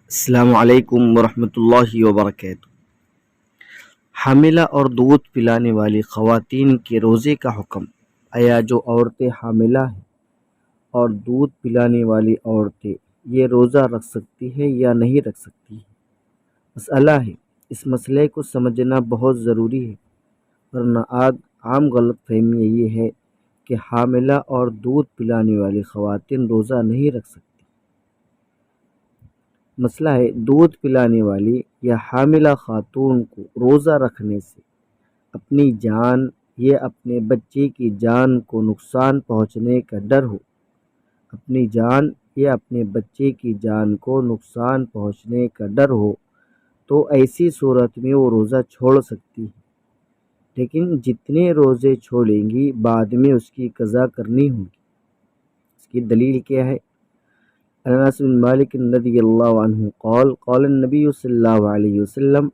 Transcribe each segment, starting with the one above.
السلام علیکم ورحمۃ اللہ وبرکاتہ۔ حاملہ اور دودھ پلانے والی خواتین کے روزے کا حکم۔ آیا جو عورتیں حاملہ ہیں اور دودھ پلانے والی عورتیں یہ روزہ رکھ سکتی ہے یا نہیں رکھ سکتی ہے؟ مسئلہ ہے، اس مسئلے کو سمجھنا بہت ضروری ہے، ورنہ عام غلط فہمی یہ ہے کہ حاملہ اور دودھ پلانے والی خواتین روزہ نہیں رکھ سکتی۔ مسئلہ ہے، دودھ پلانے والی یا حاملہ خاتون کو روزہ رکھنے سے اپنی جان یا اپنے بچے کی جان کو نقصان پہنچنے کا ڈر ہو اپنی جان یا اپنے بچے کی جان کو نقصان پہنچنے کا ڈر ہو تو ایسی صورت میں وہ روزہ چھوڑ سکتی ہے، لیکن جتنے روزے چھوڑیں گی بعد میں اس کی قضا کرنی ہوگی۔ اس کی دلیل کیا ہے؟ انس بن مالک رضی اللہ عنہ قال قال النبی صلی اللہ علیہ وسلم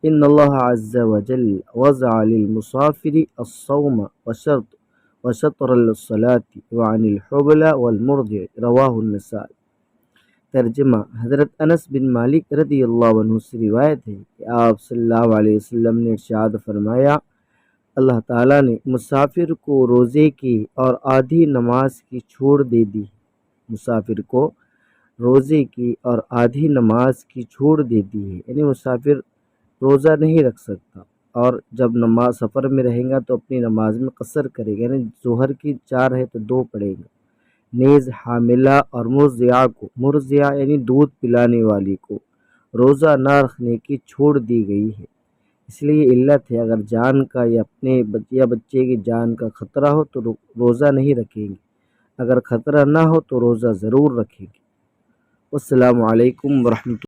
ان اللہ عز وجل وضع للمسافر الصوم وشطر الصلاة وعن الحبل والمرضع رواہ النسائی۔ ترجمہ: حضرت انس بن مالک رضی اللہ عنہ سے روایت ہے کہ آپ صلی اللہ علیہ وسلم نے ارشاد فرمایا، اللہ تعالیٰ نے مسافر کو روزے کی اور آدھی نماز کی چھوٹ دے دی۔ مسافر کو روزے کی اور آدھی نماز کی چھوٹ دے دی ہے، یعنی مسافر روزہ نہیں رکھ سکتا، اور جب نماز سفر میں رہے گا تو اپنی نماز میں قصر کرے گا، یعنی ظہر کی 4 ہے تو 2 پڑھے گا۔ نیز حاملہ اور مرضعہ یعنی دودھ پلانے والی کو روزہ نہ رکھنے کی چھوٹ دی گئی ہے۔ اس لیے علت ہے، اگر جان کا یا اپنے بچے کی جان کا خطرہ ہو تو روزہ نہیں رکھیں گے، اگر خطرہ نہ ہو تو روزہ ضرور رکھیں گے۔ السلام علیکم ورحمۃ اللہ۔